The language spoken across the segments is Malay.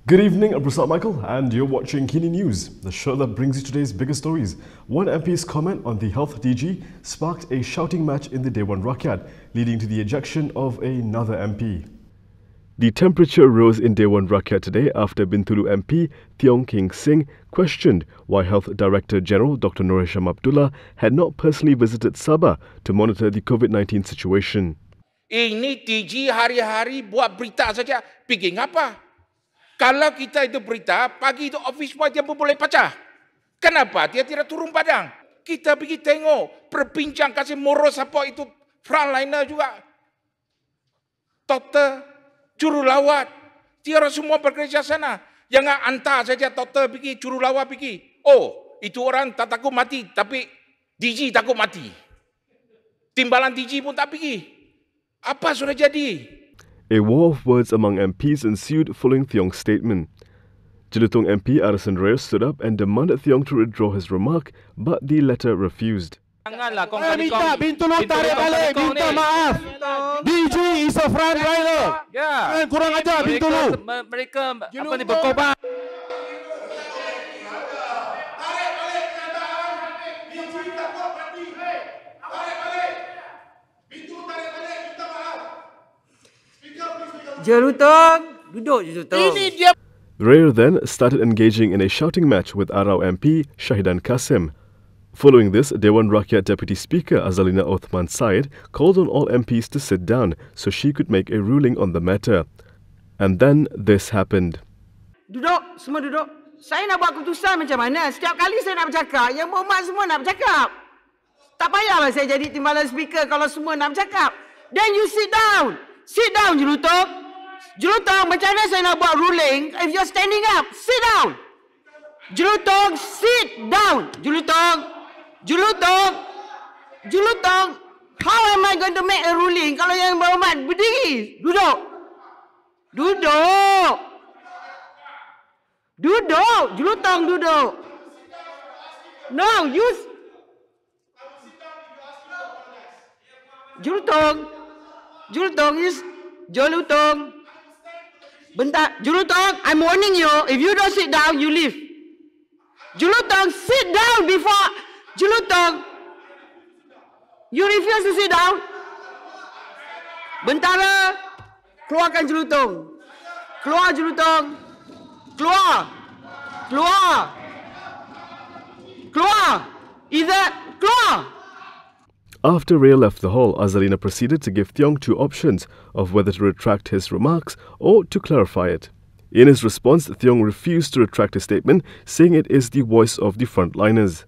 Good evening, I'm Prasad Michael and you're watching Kini News, the show that brings you today's biggest stories. One MP's comment on the health DG sparked a shouting match in the Dewan Rakyat, leading to the ejection of another MP. The temperature rose in Dewan Rakyat today after Bintulu MP Tiong questioned why Health Director General Dr Noor Hisham Abdullah had not personally visited Sabah to monitor the COVID-19 situation. Ini DG hari-hari buat berita saja, fikir apa? Kalau kita itu berita, pagi itu office boy dia pun boleh baca. Kenapa dia tidak turun padang? Kita pergi tengok, berbincang, kasih moral support itu frontliner juga. Doktor, jurulawat, dia orang semua bekerja sana. Jangan hantar saja doktor pergi, jurulawat pergi. Oh, itu orang tak takut mati, tapi DG takut mati. Timbalan DG pun tak pergi. Apa sudah jadi? A war of words among MPs ensued following Tiong's statement. Jelutong MP RSN Rayer stood up and demanded Tiong to withdraw his remark, but the latter refused. Minta Bintulu tarik balik, minta maaf. DG is a frontliner. Ya. Kurang ajar Bintulu. Mereka apa ni berkorban. Jelutong, duduk Jelutong. Rayer then started engaging in a shouting match with Arau MP Shahidan Kasim. Following this, Dewan Rakyat Deputy Speaker Azalina Othman called on all MPs to sit down so she could make a ruling on the matter. And then this happened. Duduk, semua duduk. Saya nak buat keputusan macam mana? Setiap kali saya nak bercakap, yang berhormat semua nak bercakap. Tak payahlah saya jadi timbalan speaker kalau semua nak bercakap. Then you sit down. Sit down, Jelutong. Jelutong, macam mana saya nak buat ruling if you're standing up? Sit down. Jelutong, sit down. Jelutong. Jelutong. Jelutong. How am I going to make a ruling kalau yang berhormat berdiri? Duduk. Duduk. Duduk. Jelutong, duduk. No, you... Jelutong. Jelutong is... Jelutong. Bentar, Jelutong, I'm warning you. If you don't sit down, you leave. Jelutong, sit down before... Jelutong. You refuse to sit down? Bentara, keluarkan Jelutong. Keluar Jelutong. Keluar. Keluar. Keluar. Either keluar. After Rayer left the hall, Azalina proceeded to give Tiong two options of whether to retract his remarks or to clarify it. In his response, Tiong refused to retract his statement, saying it is the voice of the frontliners.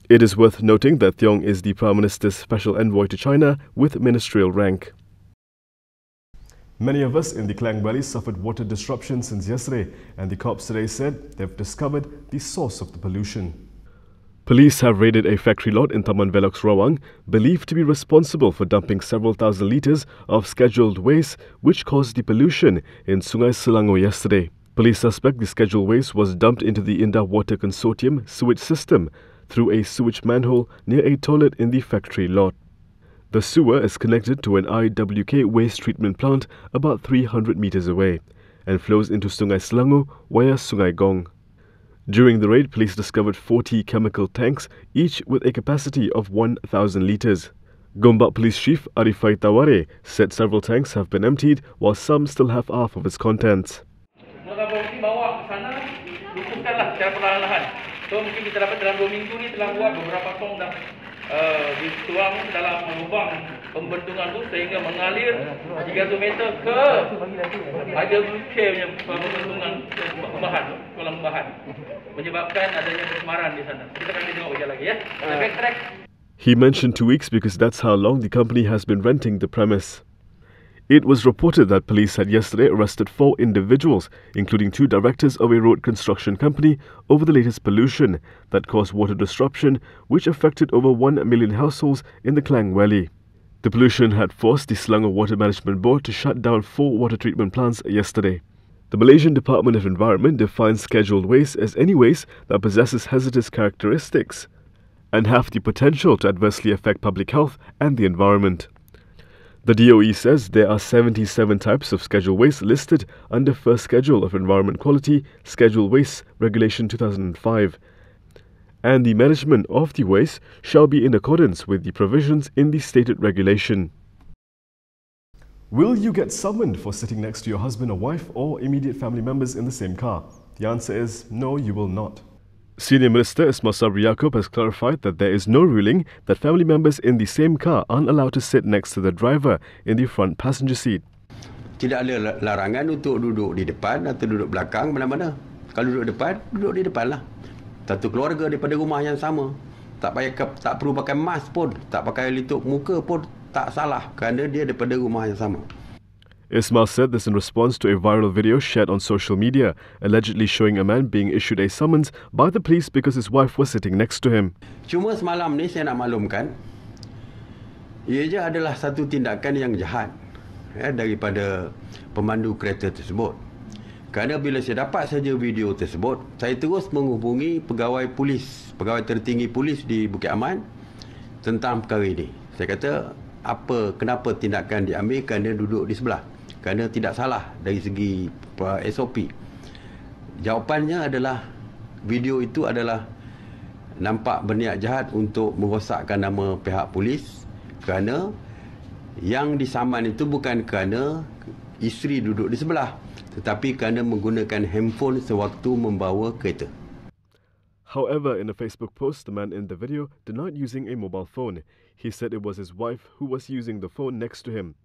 It is worth noting that Tiong is the Prime Minister's special envoy to China with ministerial rank. Many of us in the Klang Valley suffered water disruption since yesterday, and the cops today said they've discovered the source of the pollution. Police have raided a factory lot in Taman Velox Rawang, believed to be responsible for dumping several thousand litres of scheduled waste, which caused the pollution in Sungai Selangor yesterday. Police suspect the scheduled waste was dumped into the Indah Water Consortium sewage system through a sewage manhole near a toilet in the factory lot. The sewer is connected to an IWK waste treatment plant about 300 metres away and flows into Sungai Selangor via Sungai Gong. During the raid, police discovered 40 chemical tanks, each with a capacity of 1,000 litres. Gombak Police Chief Arifai Taware said several tanks have been emptied, while some still have half of its contents. Bawa ke sana, lupakanlah secara perlahan-lahan. So mungkin kita dapat dalam 2 minggu ni telah buat beberapa tong dah dituang dalam lubang pembentungan tu sehingga mengalir 300 meter ke IWK punya pembentungan kolam bahan menyebabkan adanya pencemaran di sana. Kita akan tengok wajah lagi ya. Retract. He mentioned 2 weeks because that's how long the company has been renting the premise. It was reported that police had yesterday arrested 4 individuals, including 2 directors of a road construction company, over the latest pollution that caused water disruption, which affected over 1 million households in the Klang Valley. The pollution had forced the Selangor Water Management Board to shut down 4 water treatment plants yesterday. The Malaysian Department of Environment defines scheduled waste as any waste that possesses hazardous characteristics and have the potential to adversely affect public health and the environment. The DOE says there are 77 types of scheduled waste listed under First Schedule of Environment Quality, Scheduled Waste Regulation 2005. And the management of the waste shall be in accordance with the provisions in the stated regulation. Will you get summoned for sitting next to your husband or wife or immediate family members in the same car? The answer is no, you will not. Senior Minister Ismail Sabri Yaakob has clarified that there is no ruling that family members in the same car aren't allowed to sit next to the driver in the front passenger seat. Tidak ada larangan untuk duduk di depan atau duduk belakang mana-mana. Kalau duduk depan, duduk di depan lah. Satu keluarga daripada rumah yang sama. Tak perlu pakai mask pun, tak pakai litup muka pun tak salah kerana dia daripada rumah yang sama. Ismail said this in response to a viral video shared on social media, allegedly showing a man being issued a summons by the police because his wife was sitting next to him. Cuma semalam ni saya nak maklumkan, ia adalah satu tindakan yang jahat daripada pemandu kereta tersebut. Kerana bila saya dapat saja video tersebut, saya terus menghubungi pegawai tertinggi polis di Bukit Aman tentang perkara ini. Saya kata, kenapa tindakan diambil kerana duduk di sebelah? Kerana tidak salah dari segi SOP. Jawapannya adalah video itu adalah nampak berniat jahat untuk merosakkan nama pihak polis, kerana yang disaman itu bukan kerana isteri duduk di sebelah, tetapi kerana menggunakan handphone sewaktu membawa kereta. However, in a Facebook post, the man in the video denied using a mobile phone. He said it was his wife who was using the phone next to him.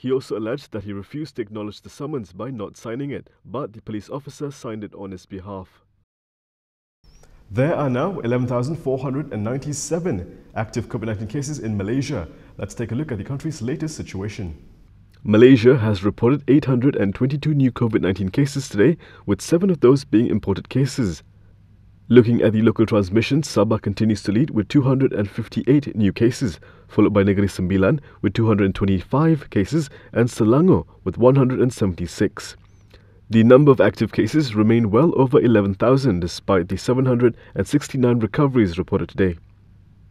He also alleged that he refused to acknowledge the summons by not signing it, but the police officer signed it on his behalf. There are now 11,497 active COVID-19 cases in Malaysia. Let's take a look at the country's latest situation. Malaysia has reported 822 new COVID-19 cases today, with 7 of those being imported cases. Looking at the local transmissions, Sabah continues to lead with 258 new cases, followed by Negeri Sembilan with 225 cases and Selangor with 176. The number of active cases remain well over 11,000 despite the 769 recoveries reported today.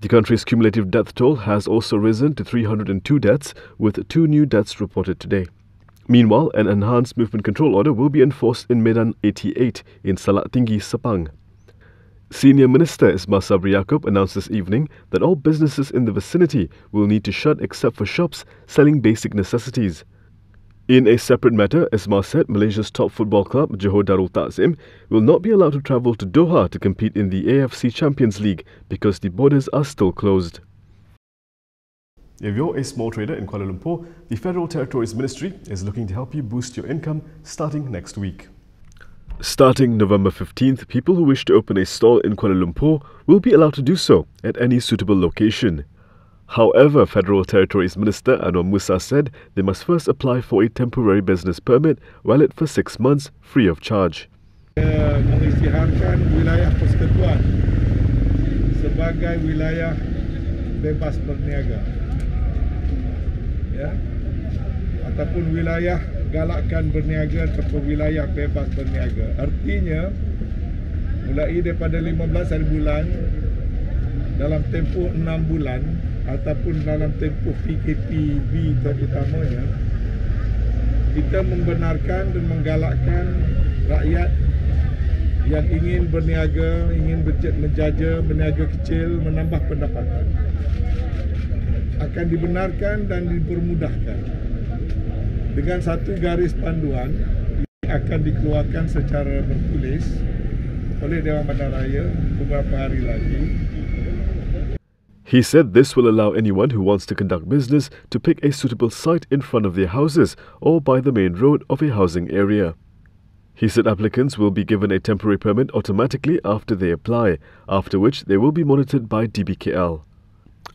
The country's cumulative death toll has also risen to 302 deaths, with 2 new deaths reported today. Meanwhile, an enhanced movement control order will be enforced in Medan 88 in Salak Tinggi, Sepang. Senior Minister Ismail Sabri Yaakob announced this evening that all businesses in the vicinity will need to shut except for shops selling basic necessities. In a separate matter, Ismail said Malaysia's top football club, Johor Darul Takzim, will not be allowed to travel to Doha to compete in the AFC Champions League because the borders are still closed. If you're a small trader in Kuala Lumpur, the Federal Territories Ministry is looking to help you boost your income starting next week. Starting November 15th, people who wish to open a stall in Kuala Lumpur will be allowed to do so at any suitable location. However, Federal Territories Minister Anwar Musa said they must first apply for a temporary business permit, valid for 6 months, free of charge. Mengisytiharkan wilayah persekutuan sebagai wilayah bebas berniaga, ataupun wilayah galakkan berniaga ataupun wilayah bebas berniaga. Artinya, mulai daripada 15 hari bulan, dalam tempoh 6 bulan ataupun dalam tempoh PKPB terutamanya, kita membenarkan dan menggalakkan rakyat yang ingin berniaga, ingin menjaja, berniaga kecil, menambah pendapatan, akan dibenarkan dan dipermudahkan. Dengan satu garis panduan yang akan dikeluarkan secara bertulis oleh Dewan Raya beberapa hari lagi. He said this will allow anyone who wants to conduct business to pick a suitable site in front of their houses or by the main road of a housing area. He said applicants will be given a temporary permit automatically after they apply, after which they will be monitored by DBKL.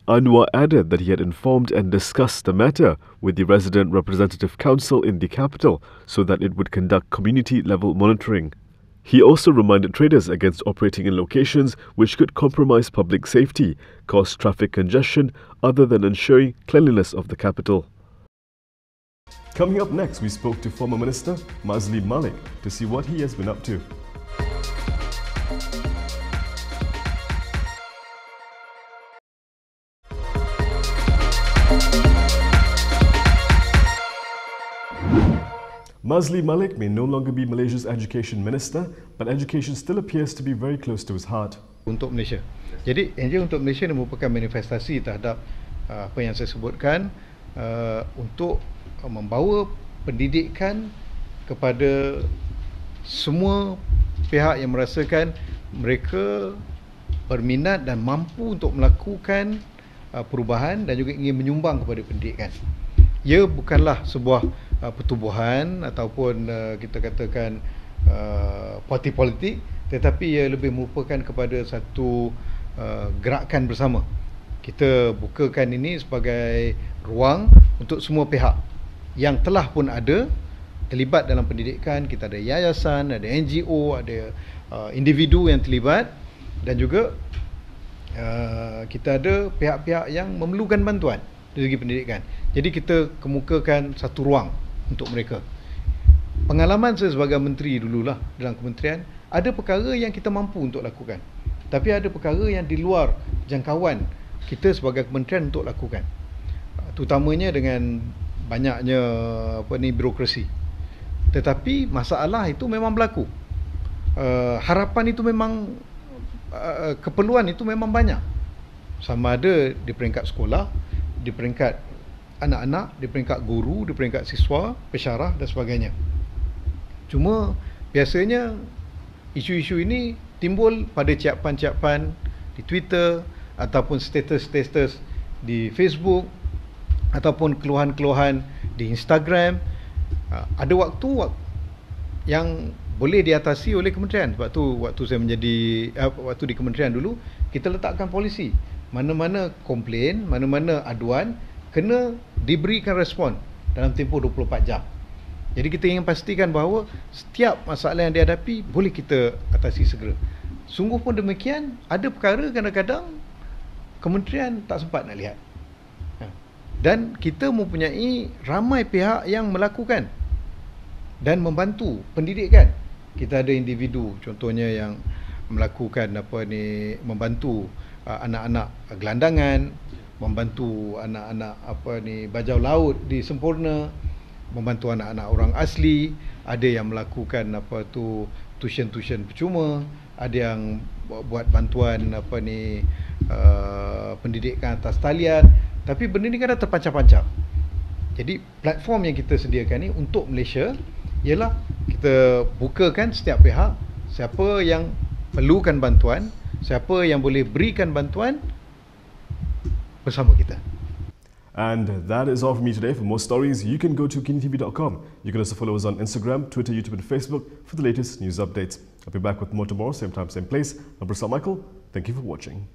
Anwar added that he had informed and discussed the matter with the Resident Representative Council in the capital so that it would conduct community-level monitoring. He also reminded traders against operating in locations which could compromise public safety, cause traffic congestion, other than ensuring cleanliness of the capital. Coming up next, we spoke to former Minister Mazli Malik to see what he has been up to. Mazli Malik may no longer be Malaysia's education minister, but education still appears to be very close to his heart. Untuk Malaysia. Jadi, Angel untuk Malaysia ini merupakan manifestasi terhadap apa yang saya sebutkan untuk membawa pendidikan kepada semua pihak yang merasakan mereka berminat dan mampu untuk melakukan perubahan dan juga ingin menyumbang kepada pendidikan. Ia bukanlah sebuah pertubuhan ataupun kita katakan parti politik, tetapi ia lebih merupakan kepada satu gerakan bersama. Kita bukakan ini sebagai ruang untuk semua pihak yang telah pun ada terlibat dalam pendidikan. Kita ada yayasan, ada NGO, ada individu yang terlibat, dan juga kita ada pihak-pihak yang memerlukan bantuan dari segi pendidikan. Jadi kita kemukakan satu ruang untuk mereka. Pengalaman saya sebagai menteri dululah dalam kementerian, ada perkara yang kita mampu untuk lakukan, tapi ada perkara yang di luar jangkauan kita sebagai kementerian untuk lakukan, terutamanya dengan banyaknya birokrasi. Tetapi masalah itu memang berlaku. Harapan itu memang keperluan itu memang banyak, sama ada di peringkat sekolah, di peringkat anak-anak, di peringkat guru, di peringkat siswa, pensyarah dan sebagainya. Cuma biasanya isu-isu ini timbul pada ciapan-ciapan di Twitter ataupun status-status di Facebook ataupun keluhan-keluhan di Instagram. Ada waktu yang boleh diatasi oleh kementerian. Sebab tu waktu saya waktu di kementerian dulu, kita letakkan polisi. Mana-mana komplain, mana-mana aduan kena diberikan respon dalam tempoh 24 jam. Jadi kita ingin pastikan bahawa setiap masalah yang dihadapi boleh kita atasi segera. Sungguh pun demikian, ada perkara kadang-kadang kementerian tak sempat nak lihat. Dan kita mempunyai ramai pihak yang melakukan dan membantu pendidikan. Kita ada individu contohnya yang melakukan membantu anak-anak gelandangan, membantu anak-anak bajau laut di Sempurna, membantu anak-anak orang asli, ada yang melakukan tuition percuma, ada yang buat bantuan pendidikan atas talian. Tapi benda ni kan dah terpancang-pancang. Jadi platform yang kita sediakan ni untuk Malaysia ialah kita bukakan setiap pihak, siapa yang perlukan bantuan, siapa yang boleh berikan bantuan, bersama kita. And that is all from me today. For more stories, you can go to KiniTV.com. You can also follow us on Instagram, Twitter, YouTube and Facebook for the latest news updates. I'll be back with more tomorrow, same time, same place. I'm Michael. Thank you for watching.